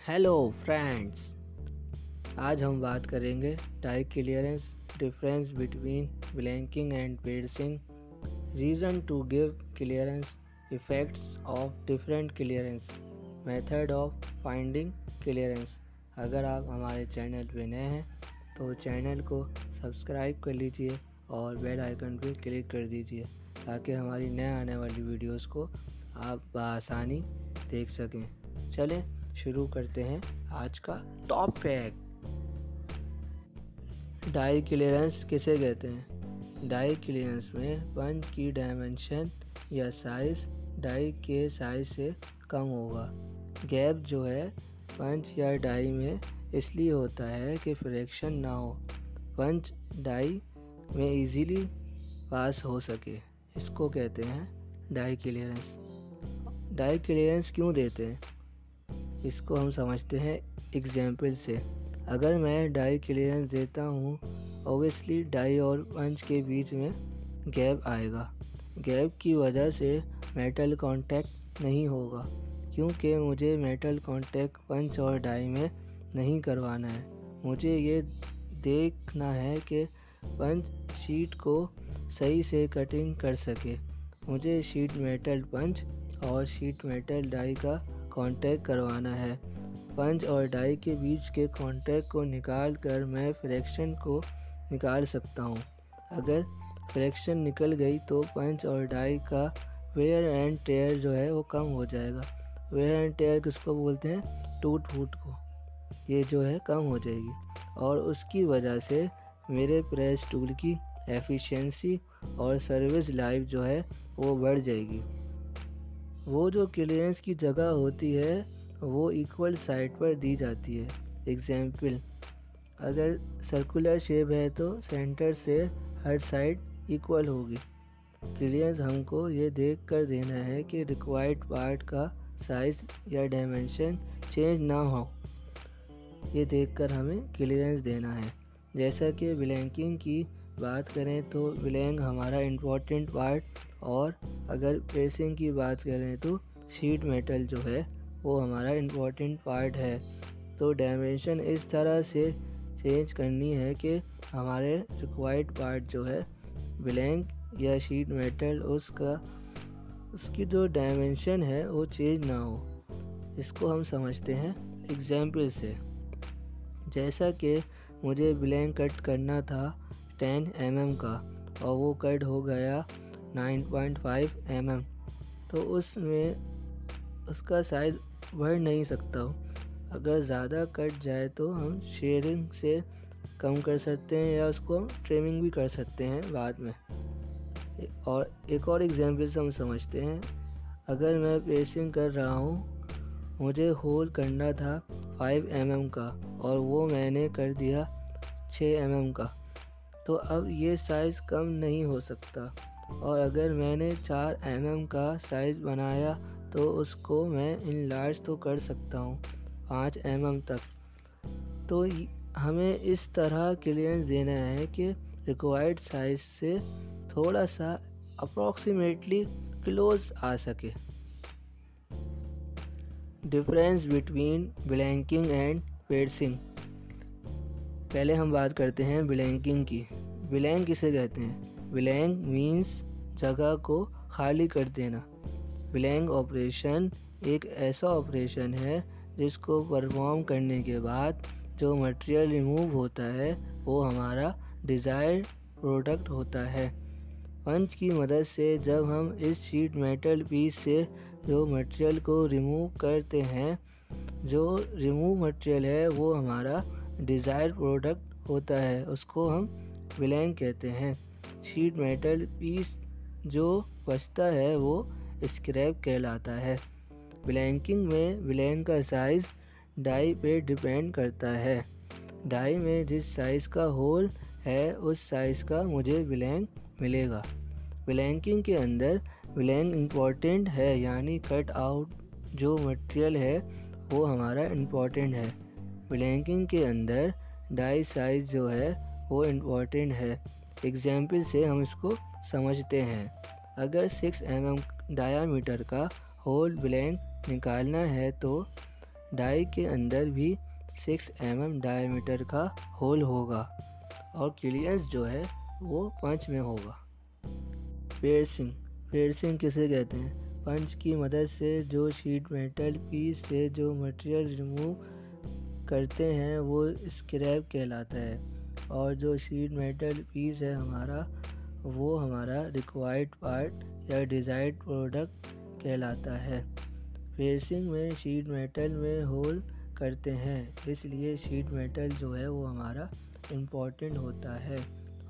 Hello friends, आज हम बात करेंगे die clearance, difference between blanking and piercing, reason to give clearance, effects of different clearance, method of finding clearance. अगर आप हमारे चैनल पे नए हैं तो चैनल को सब्सक्राइब कर लीजिए और बेल आइकन पे क्लिक कर दीजिए ताकि हमारी नए आने वाली वीडियोस को आप बआसानी देख सकें। चलें शुरू करते हैं आज का टॉपिक। डाई क्लियरेंस किसे कहते हैं? डाई क्लियरेंस में पंच की डायमेंशन या साइज डाई के साइज से कम होगा। गैप जो है पंच या डाई में इसलिए होता है कि फ्रैक्शन ना हो, पंच डाई में इजीली पास हो सके। इसको कहते हैं डाई क्लियरेंस। डाई क्लियरेंस क्यों देते हैं इसको हम समझते हैं एग्जाम्पल से। अगर मैं डाई क्लियरेंस देता हूँ, ओबियसली डाई और पंच के बीच में गैप आएगा। गैप की वजह से मेटल कांटेक्ट नहीं होगा क्योंकि मुझे मेटल कांटेक्ट पंच और डाई में नहीं करवाना है। मुझे ये देखना है कि पंच शीट को सही से कटिंग कर सके। मुझे शीट मेटल पंच और शीट मेटल डाई का कांटेक्ट करवाना है। पंच और डाई के बीच के कांटेक्ट को निकाल कर मैं फ्रैक्शन को निकाल सकता हूँ। अगर फ्रैक्शन निकल गई तो पंच और डाई का वेयर एंड टेयर जो है वो कम हो जाएगा। वेयर एंड टेयर किसको बोलते हैं? टूट फूट को। ये जो है कम हो जाएगी और उसकी वजह से मेरे प्रेस टूल की एफिशिएंसी और सर्विस लाइफ जो है वो बढ़ जाएगी। वो जो क्लियरेंस की जगह होती है वो इक्वल साइड पर दी जाती है। एग्जाम्पल, अगर सर्कुलर शेप है तो सेंटर से हर साइड इक्वल होगी। क्लियरेंस हमको ये देख कर देना है कि रिक्वायर्ड पार्ट का साइज या डायमेंशन चेंज ना हो। ये देखकर हमें क्लियरेंस देना है। जैसा कि ब्लैंकिंग की बात करें तो ब्लैंक हमारा इम्पोर्टेंट पार्ट, और अगर पियर्सिंग की बात करें तो शीट मेटल जो है वो हमारा इम्पोर्टेंट पार्ट है। तो डायमेंशन इस तरह से चेंज करनी है कि हमारे रिक्वायर्ड पार्ट जो है ब्लैंक या शीट मेटल उसकी जो डायमेंशन है वो चेंज ना हो। इसको हम समझते हैं एग्जाम्पल से। जैसा कि मुझे ब्लैंक कट करना था 10 mm का और वो कट हो गया 9.5 mm, तो उसमें उसका साइज़ बढ़ नहीं सकता हूँ। अगर ज़्यादा कट जाए तो हम शेयरिंग से कम कर सकते हैं या उसको हम ट्रिमिंग भी कर सकते हैं बाद में। और एक और एग्जांपल से हम समझते हैं। अगर मैं पियर्सिंग कर रहा हूँ, मुझे होल करना था 5 mm का और वो मैंने कर दिया 6 mm का, तो अब ये साइज़ कम नहीं हो सकता। और अगर मैंने 4 mm का साइज़ बनाया तो उसको मैं इनलार्ज तो कर सकता हूँ 5 mm तक। तो हमें इस तरह क्लियरेंस देना है कि रिक्वायर्ड साइज़ से थोड़ा सा अप्रॉक्सीमेटली क्लोज आ सके। Difference between blanking and piercing. पहले हम बात करते हैं ब्लैंकिंग की। ब्लैंक किसे कहते हैं? ब्लैंक मीन्स जगह को खाली कर देना। ब्लैंक ऑपरेशन एक ऐसा ऑपरेशन है जिसको परफॉर्म करने के बाद जो मटेरियल रिमूव होता है वो हमारा डिज़ायर्ड प्रोडक्ट होता है। पंच की मदद से जब हम इस शीट मेटल पीस से जो मटेरियल को रिमूव करते हैं, जो रिमूव मटेरियल है वो हमारा डिज़ायर्ड प्रोडक्ट होता है, उसको हम ब्लैंक कहते हैं। शीट मेटल पीस जो बचता है वो स्क्रैप कहलाता है। ब्लैंकिंग में ब्लैंक का साइज़ डाई पे डिपेंड करता है। डाई में जिस साइज़ का होल है उस साइज़ का मुझे ब्लैंक मिलेगा। ब्लैंकिंग के अंदर ब्लैंक इम्पॉर्टेंट है, यानी कट आउट जो मटेरियल है वो हमारा इम्पॉर्टेंट है। ब्लैंकिंग के अंदर डाई साइज़ जो है वो इम्पॉर्टेंट है। एग्जाम्पल से हम इसको समझते हैं। अगर 6 mm डायामीटर का होल ब्लैंक निकालना है तो डाई के अंदर भी 6 mm डायमीटर का होल होगा और क्लियरेंस जो है वो पंच में होगा। पियर्सिंग किसे कहते हैं? पंच की मदद से जो शीट मेटल पीस से जो मटेरियल रिमूव करते हैं वो स्क्रैप कहलाता है, और जो शीट मेटल पीस है हमारा वो हमारा रिक्वायर्ड पार्ट या डिज़ायर्ड प्रोडक्ट कहलाता है। पियर्सिंग में शीट मेटल में होल करते हैं, इसलिए शीट मेटल जो है वो हमारा इम्पोर्टेंट होता है।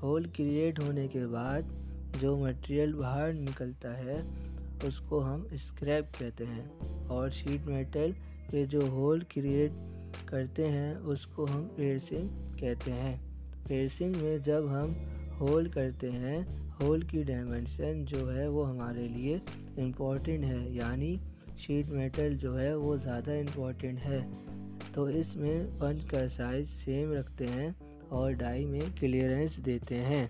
होल क्रिएट होने के बाद जो मटेरियल बाहर निकलता है उसको हम स्क्रैप कहते हैं, और शीट मेटल पे जो होल क्रिएट करते हैं उसको हम पियर्सिंग कहते हैं। पियर्सिंग में जब हम होल करते हैं, होल की डायमेंशन जो है वो हमारे लिए इम्पोर्टेंट है, यानी शीट मेटल जो है वो ज़्यादा इम्पोर्टेंट है, तो इसमें पंच का साइज सेम रखते हैं और डाई में क्लियरेंस देते हैं।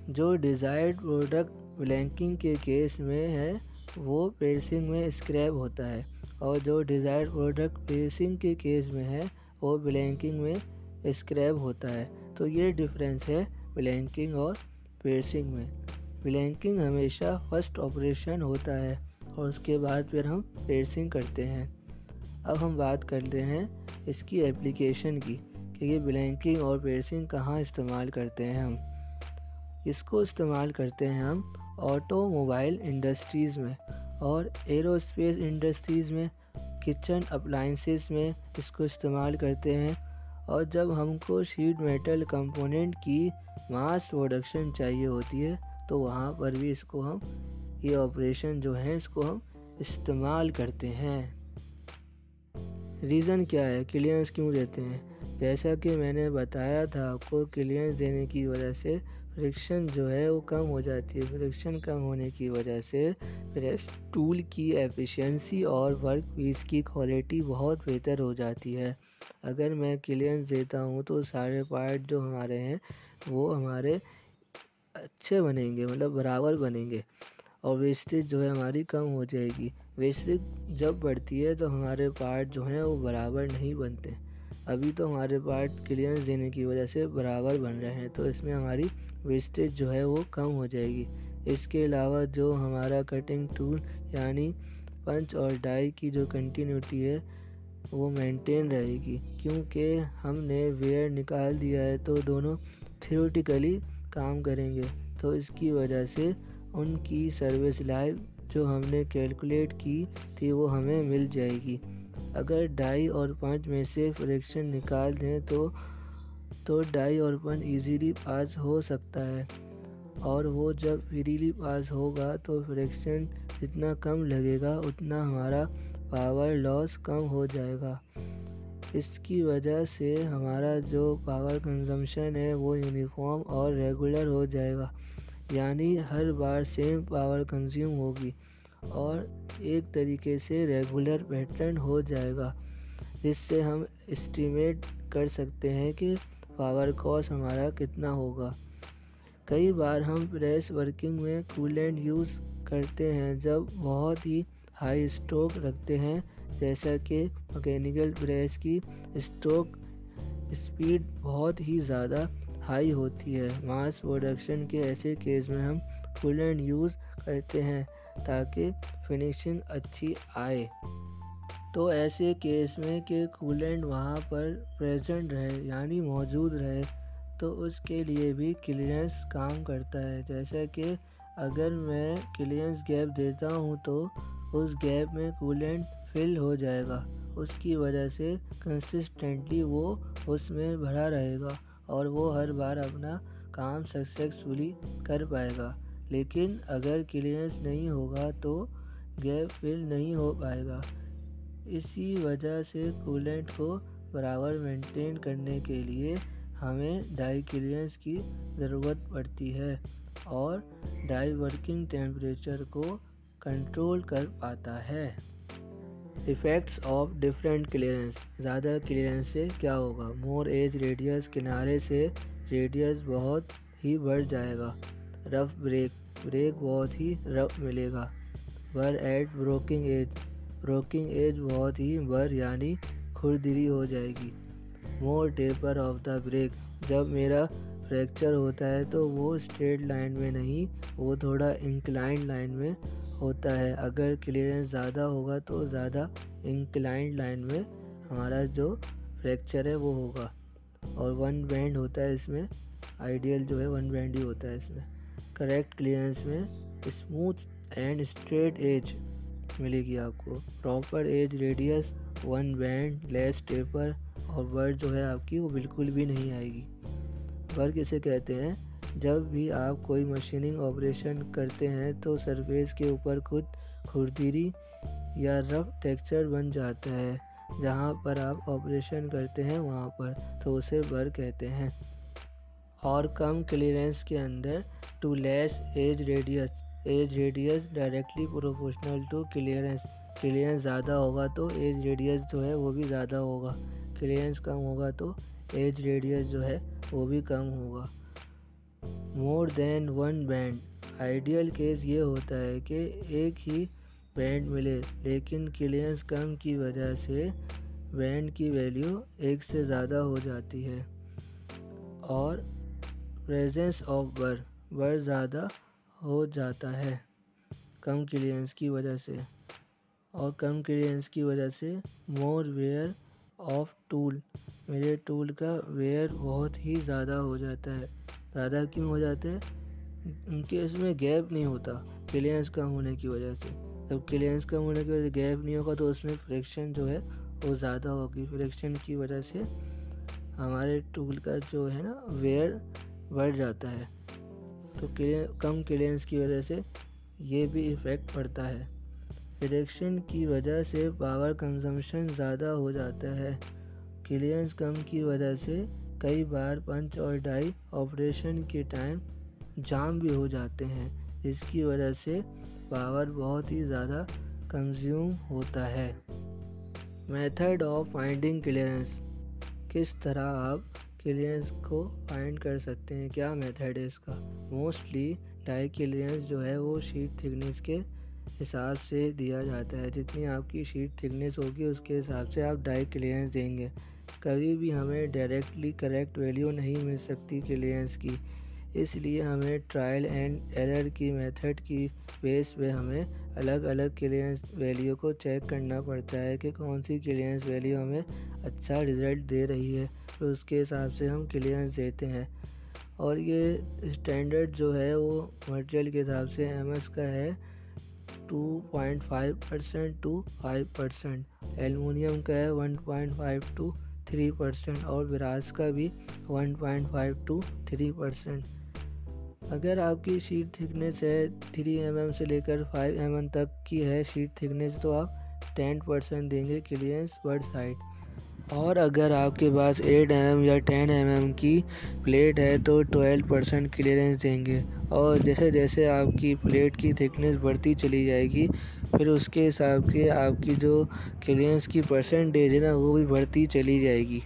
जो डिज़ायर्ड प्रोडक्ट ब्लैंकिंग के केस में है वो पियर्सिंग में स्क्रैप होता है, और जो डिज़ायर्ड प्रोडक्ट पियर्सिंग के केस में है वो ब्लैंकिंग में स्क्रैप होता है। तो ये डिफरेंस है ब्लैंकिंग और पियर्सिंग में। ब्लैंकिंग हमेशा फर्स्ट ऑपरेशन होता है और उसके बाद फिर हम पियर्सिंग करते हैं। अब हम बात करते हैं इसकी एप्लीकेशन की कि ये ब्लैंकिंग और पियर्सिंग कहाँ इस्तेमाल करते हैं हम। इसको इस्तेमाल करते हैं हम ऑटोमोबाइल इंडस्ट्रीज़ में और एरोस्पेस इंडस्ट्रीज़ में, किचन अप्लाइंसेस में इसको इस्तेमाल करते हैं, और जब हमको शीट मेटल कंपोनेंट की मास प्रोडक्शन चाहिए होती है तो वहाँ पर भी इसको हम ये ऑपरेशन जो है इसको हम इस्तेमाल करते हैं। रीज़न क्या है, क्लियरेंस क्यों देते हैं? जैसा कि मैंने बताया था आपको, क्लियरेंस देने की वजह से फ्रिक्शन जो है वो कम हो जाती है। फ्रिक्शन कम होने की वजह से प्रेस टूल की एफिशिएंसी और वर्क पीस की क्वालिटी बहुत बेहतर हो जाती है। अगर मैं क्लियरेंस देता हूँ तो सारे पार्ट जो हमारे हैं वो हमारे अच्छे बनेंगे, मतलब बराबर बनेंगे, और वेस्टेज जो है हमारी कम हो जाएगी। वेस्टेज जब बढ़ती है तो हमारे पार्ट जो हैं वो बराबर नहीं बनते। अभी तो हमारे पार्ट क्लियरेंस देने की वजह से बराबर बन रहे हैं, तो इसमें हमारी वेस्टेज जो है वो कम हो जाएगी। इसके अलावा जो हमारा कटिंग टूल यानी पंच और डाई की जो कंटिन्यूटी है वो मेंटेन रहेगी, क्योंकि हमने वेयर निकाल दिया है तो दोनों थ्योरेटिकली काम करेंगे, तो इसकी वजह से उनकी सर्विस लाइफ जो हमने कैलकुलेट की थी वो हमें मिल जाएगी। अगर डाई और पंच में से फ्रिक्शन निकाल दें तो डाई और पंच इजीली पास हो सकता है, और वो जब फ्रीली पास होगा तो फ्रिक्शन जितना कम लगेगा उतना हमारा पावर लॉस कम हो जाएगा। इसकी वजह से हमारा जो पावर कंजम्पशन है वो यूनिफॉर्म और रेगुलर हो जाएगा, यानी हर बार सेम पावर कंज्यूम होगी और एक तरीके से रेगुलर पैटर्न हो जाएगा, जिससे हम एस्टिमेट कर सकते हैं कि पावर कॉस्ट हमारा कितना होगा। कई बार हम प्रेस वर्किंग में कूलेंट यूज़ करते हैं जब बहुत ही हाई स्ट्रोक रखते हैं, जैसा कि मैकेनिकल प्रेस की स्ट्रोक स्पीड बहुत ही ज़्यादा हाई होती है। मास प्रोडक्शन के ऐसे केस में हम कूलेंट यूज़ करते हैं ताकि फिनिशिंग अच्छी आए। तो ऐसे केस में कि कूलेंट वहाँ पर प्रेजेंट रहे यानी मौजूद रहे, तो उसके लिए भी क्लियरेंस काम करता है। जैसे कि अगर मैं क्लियरेंस गैप देता हूँ तो उस गैप में कूलेंट फिल हो जाएगा, उसकी वजह से कंसिस्टेंटली वो उसमें भरा रहेगा और वो हर बार अपना काम सक्सेसफुली कर पाएगा। लेकिन अगर क्लियरेंस नहीं होगा तो गैप फिल नहीं हो पाएगा। इसी वजह से कूलेंट को बराबर मेंटेन करने के लिए हमें डाई क्लियरेंस की ज़रूरत पड़ती है और डाई वर्किंग टेम्परेचर को कंट्रोल कर पाता है। Effects of different clearance. ज़्यादा क्लियरेंस से क्या होगा? मोर एज रेडियस, किनारे से रेडियस बहुत ही बढ़ जाएगा। रफ ब्रेक बहुत ही रफ मिलेगा। Burr at breaking edge, breaking edge बहुत ही बर यानी खुरदरी हो जाएगी। More taper of the break, जब मेरा फ्रैक्चर होता है तो वो स्ट्रेट लाइन में नहीं, वो थोड़ा इंक्लाइंड लाइन में होता है। अगर क्लियरेंस ज़्यादा होगा तो ज़्यादा इंक्लाइंड लाइन में हमारा जो फ्रैक्चर है वो होगा। और वन बैंड होता है इसमें, आइडियल जो है वन बैंड ही होता है इसमें। करेक्ट क्लियरेंस में स्मूथ एंड स्ट्रेट एज मिलेगी आपको। Proper edge radius, one band, less taper और वर्ड जो है आपकी वो बिल्कुल भी नहीं आएगी। वर्ड किसे कहते हैं? जब भी आप कोई मशीनिंग ऑपरेशन करते हैं तो सरफेस के ऊपर कुछ खुरदरी या रफ टेक्सचर बन जाता है जहाँ पर आप ऑपरेशन करते हैं वहाँ पर, तो उसे बर कहते हैं। और कम क्लियरेंस के अंदर to less edge radius directly proportional to clearance. Clearance ज़्यादा होगा तो एज रेडियस जो है वो भी ज़्यादा होगा, क्लियरेंस कम होगा तो एज रेडियस जो है वो भी कम होगा। More than one band, ideal case ये होता है कि एक ही बैंड मिले, लेकिन क्लियरेंस कम की वजह से बैंड की वैल्यू एक से ज़्यादा हो जाती है। और प्रेजेंस ऑफ बर ज़्यादा हो जाता है कम क्लियरेंस की वजह से। और कम क्लियरेंस की वजह से मोर वेयर ऑफ टूल, मेरे टूल का वेयर बहुत ही ज़्यादा हो जाता है। ज़्यादा क्यों हो जाता है? उनके इसमें गैप नहीं होता क्लियरेंस कम होने की वजह से। जब क्लियरेंस कम होने की वजह से गैप नहीं होगा तो उसमें फ्रिक्शन जो है वो ज़्यादा होगी। फ्रिक्शन की वजह से हमारे टूल का जो है ना वेयर बढ़ जाता है, तो कम क्लियरेंस की वजह से ये भी इफ़ेक्ट पड़ता है। फ्रिक्शन की वजह से पावर कंजम्पशन ज़्यादा हो जाता है। क्लियरेंस कम की वजह से कई बार पंच और डाई ऑपरेशन के टाइम जाम भी हो जाते हैं, जिसकी वजह से पावर बहुत ही ज़्यादा कंज्यूम होता है। मेथड ऑफ फाइंडिंग क्लियरेंस, किस तरह आप क्लियरेंस को फाइंड कर सकते हैं, क्या मेथड है इसका? मोस्टली डाई क्लियरेंस जो है वो शीट थिकनेस के हिसाब से दिया जाता है। जितनी आपकी शीट थिकनेस होगी उसके हिसाब से आप डाई क्लियरेंस देंगे। कभी भी हमें डायरेक्टली करेक्ट वैल्यू नहीं मिल सकती क्लियरेंस की, इसलिए हमें ट्रायल एंड एरर की मेथड की बेस पे हमें अलग अलग क्लियरेंस वैल्यू को चेक करना पड़ता है कि कौन सी क्लियरेंस वैल्यू हमें अच्छा रिज़ल्ट दे रही है, तो उसके हिसाब से हम क्लियरेंस देते हैं। और ये स्टैंडर्ड जो है वो मटेरियल के हिसाब से एमएस का है 2.5% to 5%, एल्युमिनियम का है 1.5 to 3% और ब्रास का भी 1.5 to 3%। अगर आपकी शीट थिकनेस है 3 mm से लेकर 5 mm तक की है शीट थिकनेस, तो आप 10% देंगे क्लियरेंस पर साइड। और अगर आपके पास 8 mm या 10 mm की प्लेट है तो 12% क्लियरेंस देंगे। और जैसे जैसे आपकी प्लेट की थिकनेस बढ़ती चली जाएगी, फिर उसके हिसाब से आपकी जो क्लियरेंस की परसेंटेज है ना वो भी बढ़ती चली जाएगी।